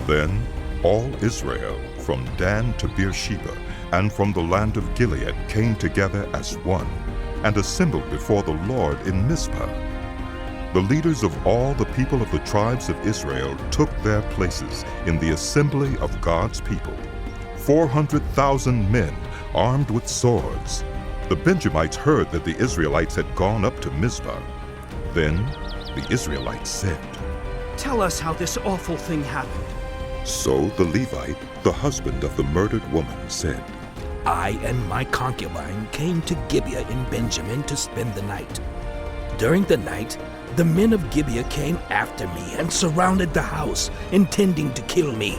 Then all Israel, from Dan to Beersheba, and from the land of Gilead came together as one, and assembled before the Lord in Mizpah. The leaders of all the people of the tribes of Israel took their places in the assembly of God's people, 400,000 men armed with swords. The Benjamites heard that the Israelites had gone up to Mizpah. Then the Israelites said, "Tell us how this awful thing happened." So the Levite, the husband of the murdered woman, said, I and my concubine came to Gibeah in Benjamin to spend the night. During the night, the men of Gibeah came after me and surrounded the house, intending to kill me.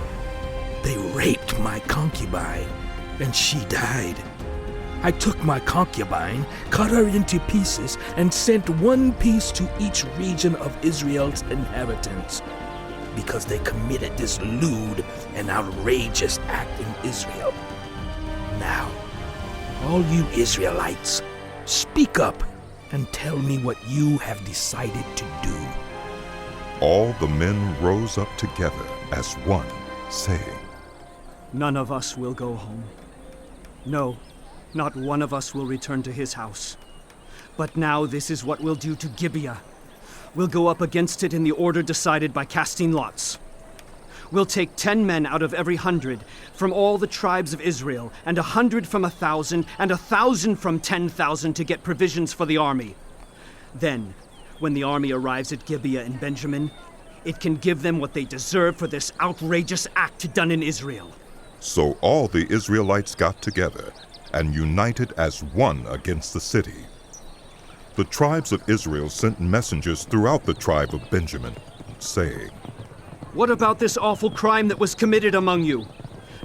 They raped my concubine, and she died. I took my concubine, cut her into pieces, and sent one piece to each region of Israel's inheritance, because they committed this lewd and outrageous act in Israel. Now, all you Israelites, speak up and tell me what you have decided to do. All the men rose up together as one, saying, None of us will go home. No, not one of us will return to his house. But now this is what we'll do to Gibeah. We'll go up against it in the order decided by casting lots. We'll take 10 men out of every 100 from all the tribes of Israel, and 100 from 1,000, and 1,000 from 10,000 to get provisions for the army. Then, when the army arrives at Gibeah in Benjamin, it can give them what they deserve for this outrageous act done in Israel. So all the Israelites got together and united as one against the city. The tribes of Israel sent messengers throughout the tribe of Benjamin, saying, What about this awful crime that was committed among you?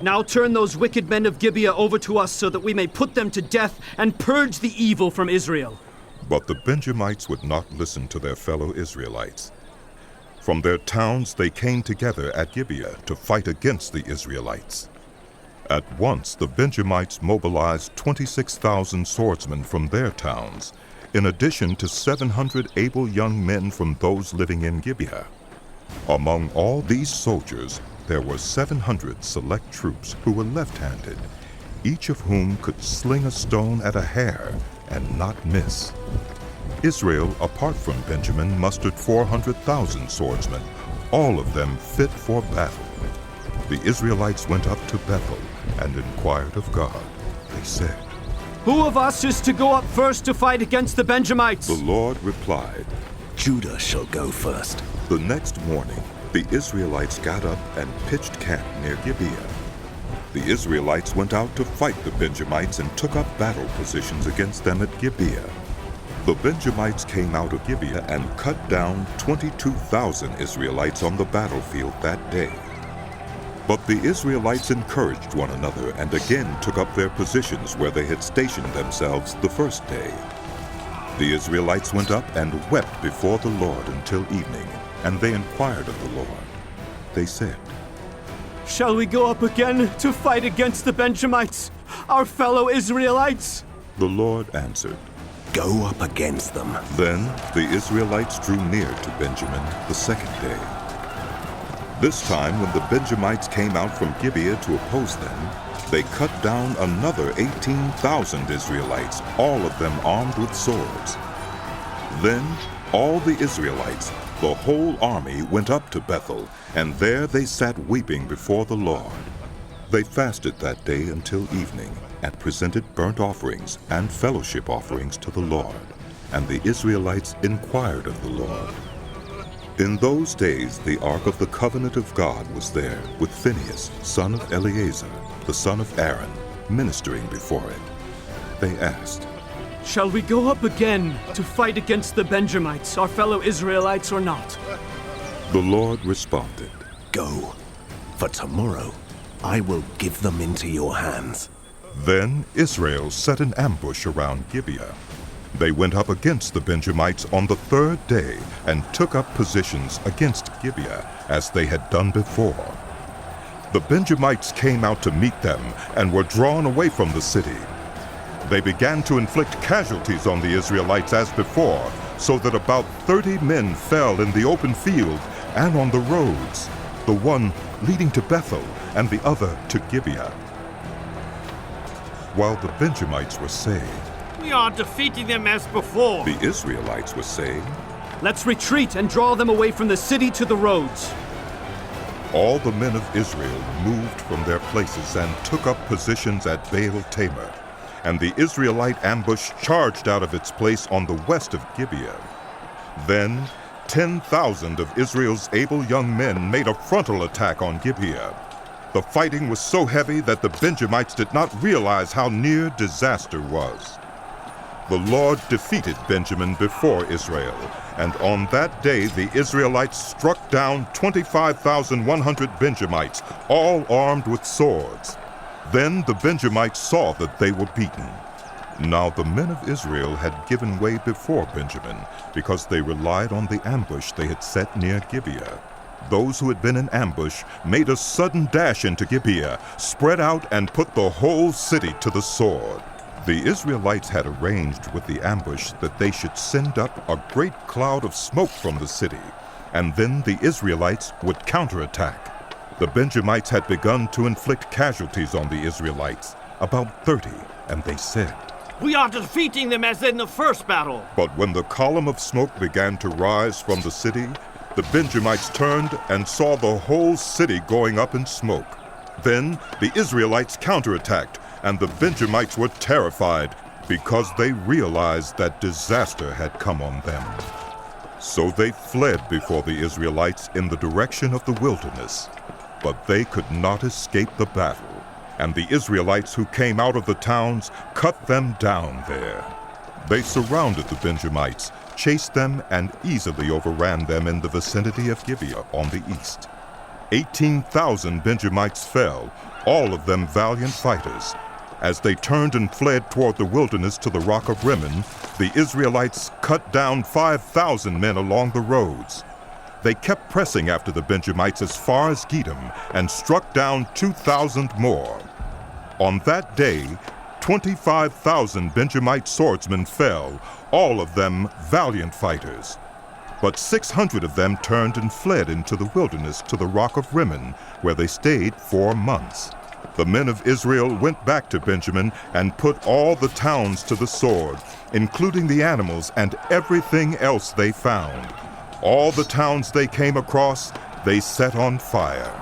Now turn those wicked men of Gibeah over to us so that we may put them to death and purge the evil from Israel. But the Benjamites would not listen to their fellow Israelites. From their towns they came together at Gibeah to fight against the Israelites. At once the Benjamites mobilized 26,000 swordsmen from their towns, in addition to 700 able young men from those living in Gibeah. Among all these soldiers, there were 700 select troops who were left-handed, each of whom could sling a stone at a hair and not miss. Israel, apart from Benjamin, mustered 400,000 swordsmen, all of them fit for battle. The Israelites went up to Bethel and inquired of God. They said, Who of us is to go up first to fight against the Benjamites? The Lord replied, Judah shall go first. The next morning, the Israelites got up and pitched camp near Gibeah. The Israelites went out to fight the Benjamites and took up battle positions against them at Gibeah. The Benjamites came out of Gibeah and cut down 22,000 Israelites on the battlefield that day. But the Israelites encouraged one another and again took up their positions where they had stationed themselves the first day. The Israelites went up and wept before the Lord until evening, and they inquired of the Lord. They said, Shall we go up again to fight against the Benjamites, our fellow Israelites? The Lord answered, Go up against them. Then the Israelites drew near to Benjamin the second day. This time, when the Benjamites came out from Gibeah to oppose them, they cut down another 18,000 Israelites, all of them armed with swords. Then all the Israelites, the whole army, went up to Bethel, and there they sat weeping before the Lord. They fasted that day until evening, and presented burnt offerings and fellowship offerings to the Lord, and the Israelites inquired of the Lord. In those days the ark of the covenant of God was there, with Phinehas, son of Eleazar, the son of Aaron, ministering before it. They asked, Shall we go up again to fight against the Benjamites, our fellow Israelites, or not? The Lord responded, Go, for tomorrow I will give them into your hands. Then Israel set an ambush around Gibeah. They went up against the Benjamites on the third day and took up positions against Gibeah, as they had done before. The Benjamites came out to meet them and were drawn away from the city. They began to inflict casualties on the Israelites as before, so that about 30 men fell in the open field and on the roads. The one leading to Bethel, and the other to Gibeah. While the Benjamites were saying, "We are defeating them as before," the Israelites were saying, "Let's retreat and draw them away from the city to the roads." all the men of Israel moved from their places and took up positions at Baal-Tamar, and the Israelite ambush charged out of its place on the west of Gibeah. Then 10,000 of Israel's able young men made a frontal attack on Gibeah. The fighting was so heavy that the Benjamites did not realize how near disaster was. The Lord defeated Benjamin before Israel, and on that day the Israelites struck down 25,100 Benjamites, all armed with swords. Then the Benjamites saw that they were beaten. Now the men of Israel had given way before Benjamin, because they relied on the ambush they had set near Gibeah. Those who had been in ambush made a sudden dash into Gibeah, spread out and put the whole city to the sword. The Israelites had arranged with the ambush that they should send up a great cloud of smoke from the city, and then the Israelites would counterattack. The Benjamites had begun to inflict casualties on the Israelites, about 30, and they said, "We are defeating them as in the first battle." But when the column of smoke began to rise from the city, the Benjamites turned and saw the whole city going up in smoke. Then the Israelites counterattacked, and the Benjamites were terrified because they realized that disaster had come on them. So they fled before the Israelites in the direction of the wilderness, but they could not escape the battle, and the Israelites who came out of the towns cut them down there. They surrounded the Benjamites, chased them, and easily overran them in the vicinity of Gibeah on the east. 18,000 Benjamites fell, all of them valiant fighters. As they turned and fled toward the wilderness to the rock of Rimmon, the Israelites cut down 5,000 men along the roads. They kept pressing after the Benjamites as far as Gidom and struck down 2,000 more. On that day, 25,000 Benjamite swordsmen fell, all of them valiant fighters. But 600 of them turned and fled into the wilderness to the rock of Rimmon, where they stayed 4 months. The men of Israel went back to Benjamin and put all the towns to the sword, including the animals and everything else they found. All the towns they came across, they set on fire.